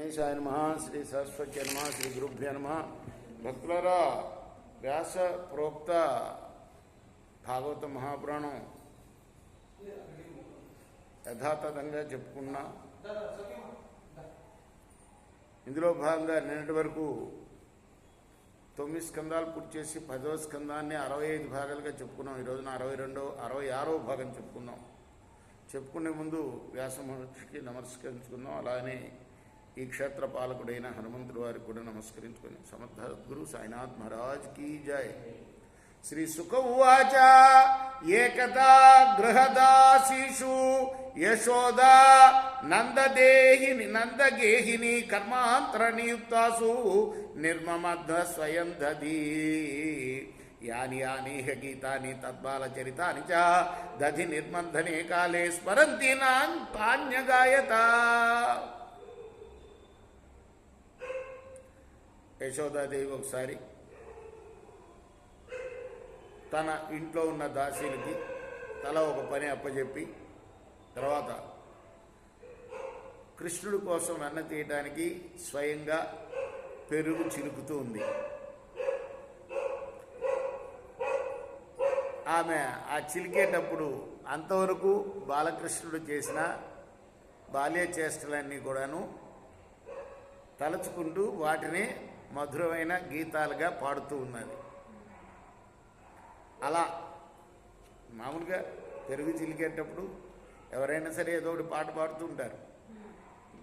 గణేశాయ నమః. శ్రీ సరస్వతి నమః. శ్రీ గురుభ్యో నమః. భక్తులారా, వ్యాస ప్రోక్త భాగవత మహాపురాణం యథాతథంగా చెప్పుకున్నా. ఇందులో భాగంగా నిన్నటి వరకు 9 స్కందాలు పూర్తి చేసి 10వ స్కందాన్ని 65 భాగాలుగా చెప్పుకున్నాం. ఈరోజున 66వ భాగం చెప్పుకున్నాం. చెప్పుకునే ముందు వ్యాస మహర్షికి నమస్కరించుకున్నాం. అలానే ఈ క్షేత్ర పాలకుడైన హనుమంతుడి వారికి కూడా నమస్కరించుకుని సమర్థ గురు సాయినాథ్ మహారాజ్ కీ జై. శ్రీ సుఖ ఉవాచ ఏకదా గృహదాసీషు యశోదా నందగేహిని కర్మాంతర నియుక్తాసు నిర్మమధ్వ స్వయం దధీ యాని యాని గీతాని తద్బాలచరితాని చ దధి నిర్మంధనే కాలే స్మరంతి నాన్యగాయత. యశోదాదేవి ఒకసారి తన ఇంట్లో ఉన్న దాసీలకి తల ఒక పని అప్పచెప్పి తర్వాత కృష్ణుడి కోసం వెన్న తీయడానికి స్వయంగా పెరుగు చిలుకుతూ ఉంది. ఆమె ఆ చిలికేటప్పుడు అంతవరకు బాలకృష్ణుడు చేసిన బాల్య చేష్టలన్నీ కూడాను తలుచుకుంటూ వాటిని మధురమైన గీతాలుగా పాడుతూ ఉన్నది. అలా మామూలుగా పెరుగు చిలికేటప్పుడు ఎవరైనా సరే ఏదో ఒకటి పాట పాడుతూ ఉంటారు.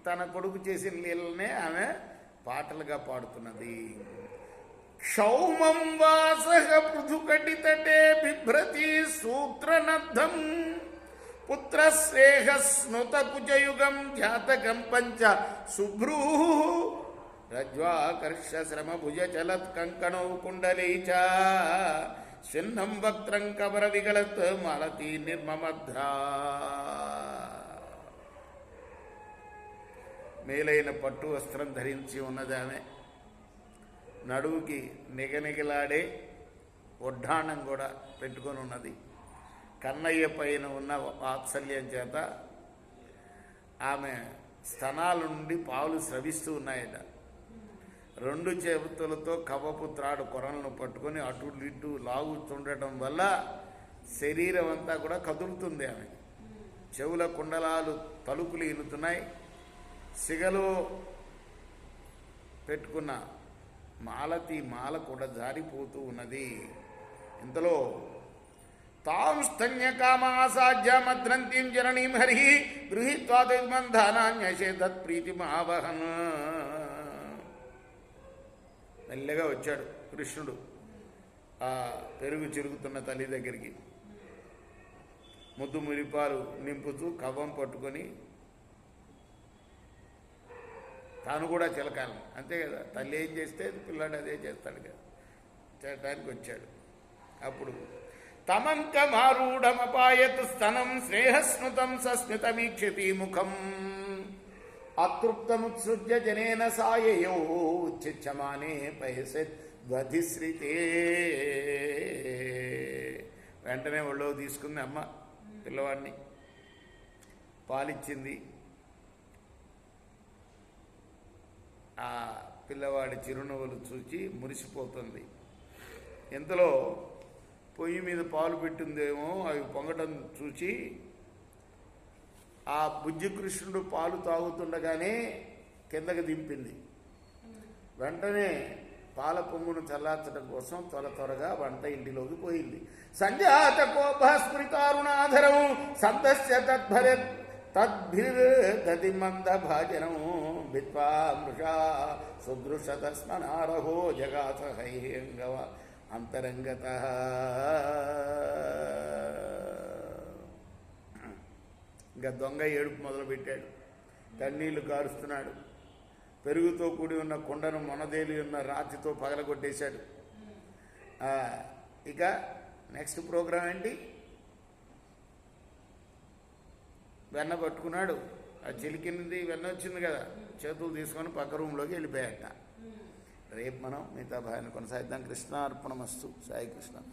తన కొడుకు చేసిన లీలనే ఆమె పాటలుగా పాడుతున్నది. క్షౌమం వాసః పృథుకటితటే బిభ్రతి సూత్రనద్ధం పుత్రశ్రేహస్నుత కుజయుగం జాతకం పంచ శుభ్రూ రజ్వాకర్ష శ్రమ భుజ చలత్ కంకణౌ కుండలీ చ చిన్నం వక్త్రం కవర విగళత్ మాలతీ నిర్మమధ్రా. మేలైన పట్టు వస్త్రం ధరించి ఉన్నది ఆమె. నడువుకి నిగనిగలాడే ఒడ్డాణం కూడా పెట్టుకొని ఉన్నది. కన్నయ్య పైన ఉన్న వాత్సల్యం చేత ఆమె స్తనాల నుండి పాలు స్రవిస్తూ ఉన్నాయట. 2 చేతులతో కవపు త్రాడు కొరలను పట్టుకొని అటు ఇటు లాగుతుండటం వల్ల శరీరం అంతా కూడా కదులుతుంది. ఆమె చెవుల కుండలాలు తలుపులు ఇనుతున్నాయి. సిగలో పెట్టుకున్న మాలతి మాల కూడా జారిపోతూ ఉన్నది. ఇంతలో తాం స్తన్య కామాసాధ్యమద్రంతిం జననీం హరి గృహీత్వాదిమంధానాన్యశేదత్ ప్రీతిమావహన్. మెల్లగా వచ్చాడు కృష్ణుడు ఆ పెరుగు చిరుగుతున్న తల్లి దగ్గరికి. ముద్దు మురిపాలు నింపుతూ కవ్వం పట్టుకొని తాను కూడా చిలకాలి. అంతే కదా, తల్లి ఏం చేస్తే పిల్లాడు అదే చేస్తాడు కదా. చేయటానికి వచ్చాడు. అప్పుడు తమంకమారూఢమపాయత్ స్తనం శ్రేహస్నుతం సస్మితమీక్షతి ముఖం అతృప్తముత్సృజ్య జనేన సాయయో ఉచ్ఛిచ్యమానే పయసత్ వధిశ్రితే. వెంటనే ఒళ్ళో తీసుకుంది అమ్మ పిల్లవాడిని. పాలిచ్చింది. ఆ పిల్లవాడి చిరునవ్వులు చూచి మురిసిపోతుంది. ఇంతలో పొయ్యి మీద పాలు పెట్టిందేమో అవి పొంగటం చూచి ఆ బుజ్జి కృష్ణుడు పాలు తాగుతుండగానే కిందకి దింపింది. వెంటనే పాల పొంగును చల్లార్చడం కోసం త్వరగా వంట ఇంటిలోకి పోయింది. సంజాత కోపస్మృతారుణాధరం సందస్య తద్భిర్దతి మంద భాజనం విద్వా మృషా సుదృశత స్మనారహో జగాత హైంగవ అంతరంగత. ఇంకా దొంగ ఏడుపు మొదలుపెట్టాడు. కన్నీళ్లు కారుస్తున్నాడు. పెరుగుతో కూడి ఉన్న కుండను మొనదేలి ఉన్న రాతితో పగలగొట్టేశాడు. ఇక నెక్స్ట్ ప్రోగ్రాం ఏంటి? వెన్న పట్టుకున్నాడు. ఆ చిలికింది వెన్న వచ్చింది కదా, చేతులు తీసుకొని పక్క రూమ్లోకి వెళ్ళిపోయాట. రేపు మనం మిగతా భాగాన్ని కొనసాగిద్దాం. కృష్ణార్పణమస్తు. సాయి కృష్ణ.